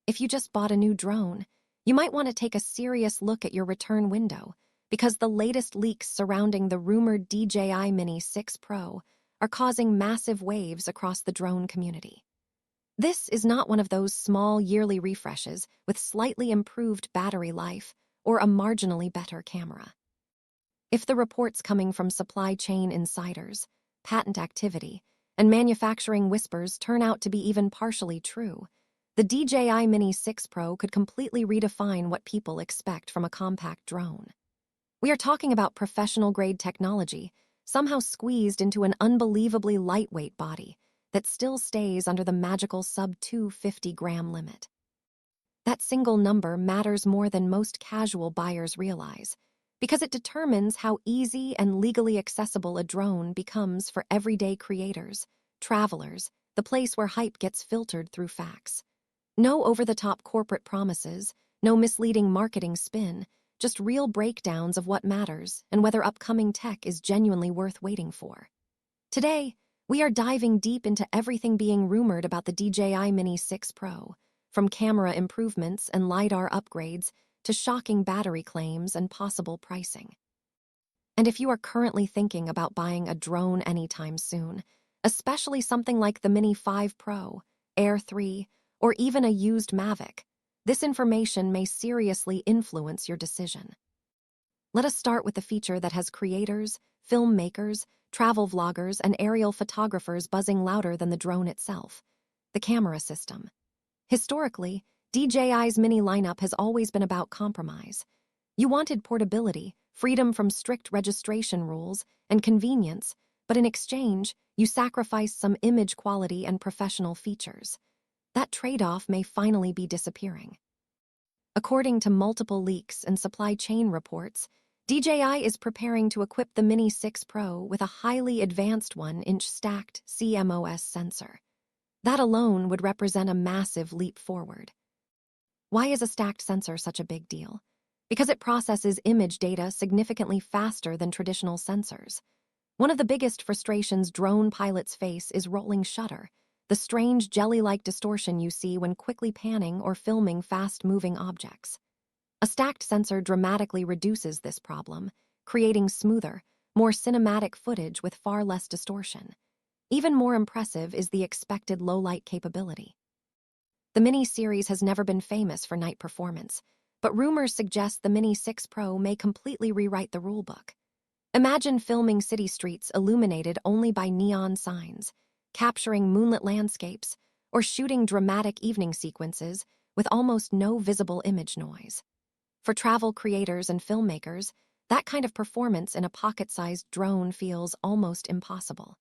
If you just bought a new drone, you might want to take a serious look at your return window because the latest leaks surrounding the rumored DJI Mini 6 Pro are causing massive waves across the drone community. This is not one of those small yearly refreshes with slightly improved battery life or a marginally better camera. If the reports coming from supply chain insiders, patent activity, and manufacturing whispers turn out to be even partially true, the DJI Mini 6 Pro could completely redefine what people expect from a compact drone. We are talking about professional-grade technology, somehow squeezed into an unbelievably lightweight body that still stays under the magical sub-250-gram limit. That single number matters more than most casual buyers realize, because it determines how easy and legally accessible a drone becomes for everyday creators, travelers, the place where hype gets filtered through facts. No over-the-top corporate promises, no misleading marketing spin, just real breakdowns of what matters and whether upcoming tech is genuinely worth waiting for. Today, we are diving deep into everything being rumored about the DJI Mini 6 Pro, from camera improvements and LiDAR upgrades to shocking battery claims and possible pricing. And if you are currently thinking about buying a drone anytime soon, especially something like the Mini 5 Pro, Air 3, or even a used Mavic, this information may seriously influence your decision. Let us start with the feature that has creators, filmmakers, travel vloggers, and aerial photographers buzzing louder than the drone itself: the camera system. Historically, DJI's Mini lineup has always been about compromise. You wanted portability, freedom from strict registration rules, and convenience, but in exchange, you sacrificed some image quality and professional features. That trade-off may finally be disappearing. According to multiple leaks and supply chain reports, DJI is preparing to equip the Mini 6 Pro with a highly advanced 1-inch stacked CMOS sensor. That alone would represent a massive leap forward. Why is a stacked sensor such a big deal? Because it processes image data significantly faster than traditional sensors. One of the biggest frustrations drone pilots face is rolling shutter, the strange jelly-like distortion you see when quickly panning or filming fast-moving objects. A stacked sensor dramatically reduces this problem, creating smoother, more cinematic footage with far less distortion. Even more impressive is the expected low-light capability. The Mini series has never been famous for night performance, but rumors suggest the Mini 6 Pro may completely rewrite the rulebook. Imagine filming city streets illuminated only by neon signs, capturing moonlit landscapes, or shooting dramatic evening sequences with almost no visible image noise. For travel creators and filmmakers, that kind of performance in a pocket-sized drone feels almost impossible.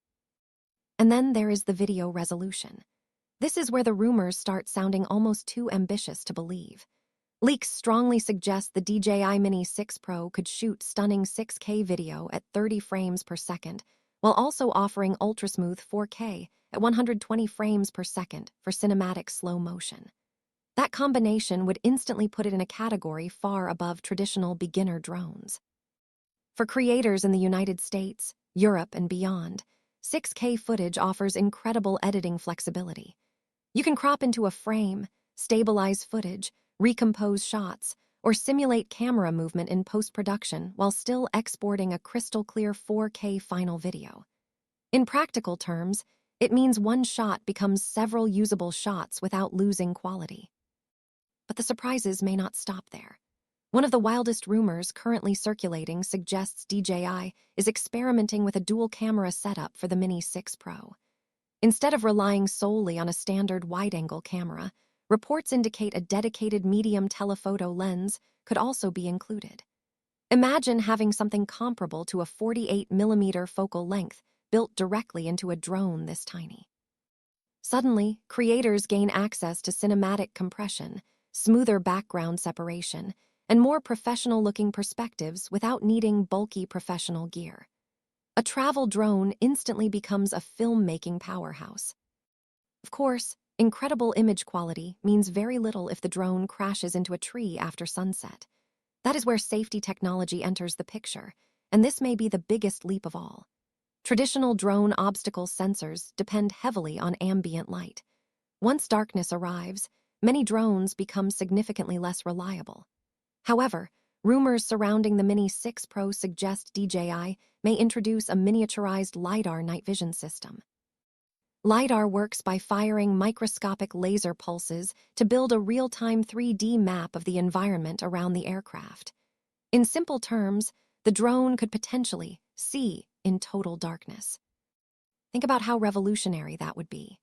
And then there is the video resolution. This is where the rumors start sounding almost too ambitious to believe. Leaks strongly suggest the DJI Mini 6 Pro could shoot stunning 6K video at 30 frames per second, while also offering ultra-smooth 4K at 120 frames per second for cinematic slow motion. That combination would instantly put it in a category far above traditional beginner drones. For creators in the United States, Europe, and beyond, 6K footage offers incredible editing flexibility. You can crop into a frame, stabilize footage, recompose shots, or simulate camera movement in post-production while still exporting a crystal-clear 4K final video. In practical terms, it means one shot becomes several usable shots without losing quality. But the surprises may not stop there. One of the wildest rumors currently circulating suggests DJI is experimenting with a dual-camera setup for the Mini 6 Pro. Instead of relying solely on a standard wide-angle camera, reports indicate a dedicated medium telephoto lens could also be included. Imagine having something comparable to a 48mm focal length built directly into a drone this tiny. Suddenly, creators gain access to cinematic compression, smoother background separation, and more professional-looking perspectives without needing bulky professional gear. A travel drone instantly becomes a filmmaking powerhouse. Of course, incredible image quality means very little if the drone crashes into a tree after sunset. That is where safety technology enters the picture, and this may be the biggest leap of all. Traditional drone obstacle sensors depend heavily on ambient light. Once darkness arrives, many drones become significantly less reliable. However, rumors surrounding the Mini 6 Pro suggest DJI may introduce a miniaturized LiDAR night vision system. LiDAR works by firing microscopic laser pulses to build a real-time 3D map of the environment around the aircraft. In simple terms, the drone could potentially see in total darkness. Think about how revolutionary that would be.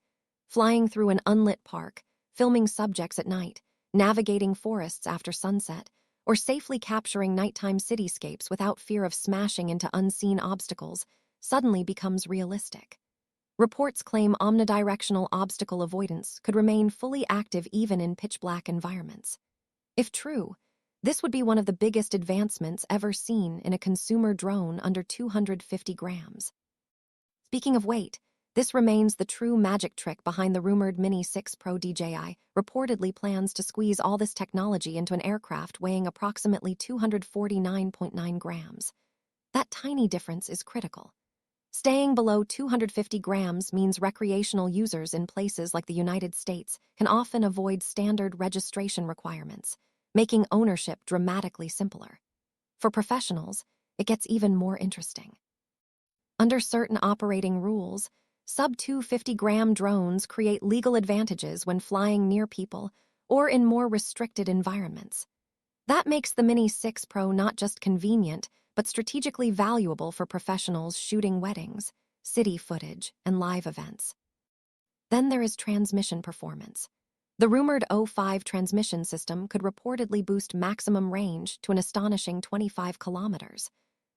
Flying through an unlit park, filming subjects at night, navigating forests after sunset, or safely capturing nighttime cityscapes without fear of smashing into unseen obstacles suddenly becomes realistic. Reports claim omnidirectional obstacle avoidance could remain fully active even in pitch-black environments. If true, this would be one of the biggest advancements ever seen in a consumer drone under 250 grams. Speaking of weight, this remains the true magic trick behind the rumored Mini 6 Pro. DJI reportedly plans to squeeze all this technology into an aircraft weighing approximately 249.9 grams. That tiny difference is critical. Staying below 250 grams means recreational users in places like the United States can often avoid standard registration requirements, making ownership dramatically simpler. For professionals, it gets even more interesting. Under certain operating rules, sub-250-gram drones create legal advantages when flying near people or in more restricted environments. That makes the Mini 6 Pro not just convenient, but strategically valuable for professionals shooting weddings, city footage, and live events. Then there is transmission performance. The rumored O5 transmission system could reportedly boost maximum range to an astonishing 25 kilometers.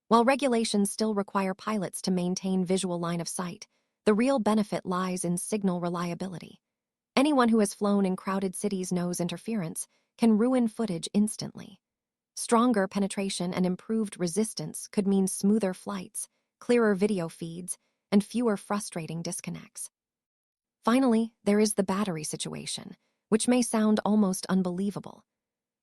While regulations still require pilots to maintain visual line of sight, the real benefit lies in signal reliability. Anyone who has flown in crowded cities knows interference can ruin footage instantly. Stronger penetration and improved resistance could mean smoother flights, clearer video feeds, and fewer frustrating disconnects. Finally, there is the battery situation, which may sound almost unbelievable.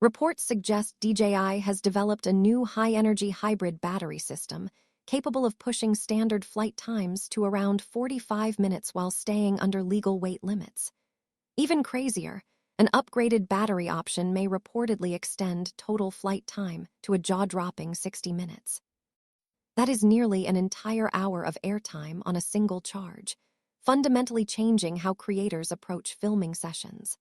Reports suggest DJI has developed a new high-energy hybrid battery system capable of pushing standard flight times to around 45 minutes while staying under legal weight limits. Even crazier, an upgraded battery option may reportedly extend total flight time to a jaw-dropping 60 minutes. That is nearly an entire hour of airtime on a single charge, fundamentally changing how creators approach filming sessions.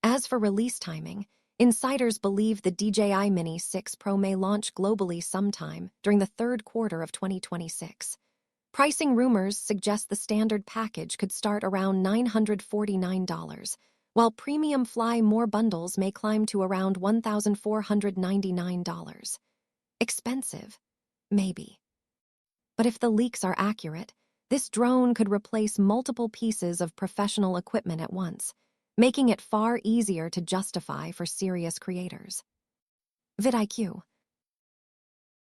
As for release timing, insiders believe the DJI Mini 6 Pro may launch globally sometime during the third quarter of 2026. Pricing rumors suggest the standard package could start around $949, while premium Fly More bundles may climb to around $1,499. Expensive? Maybe. But if the leaks are accurate, this drone could replace multiple pieces of professional equipment at once, making it far easier to justify for serious creators. vidIQ.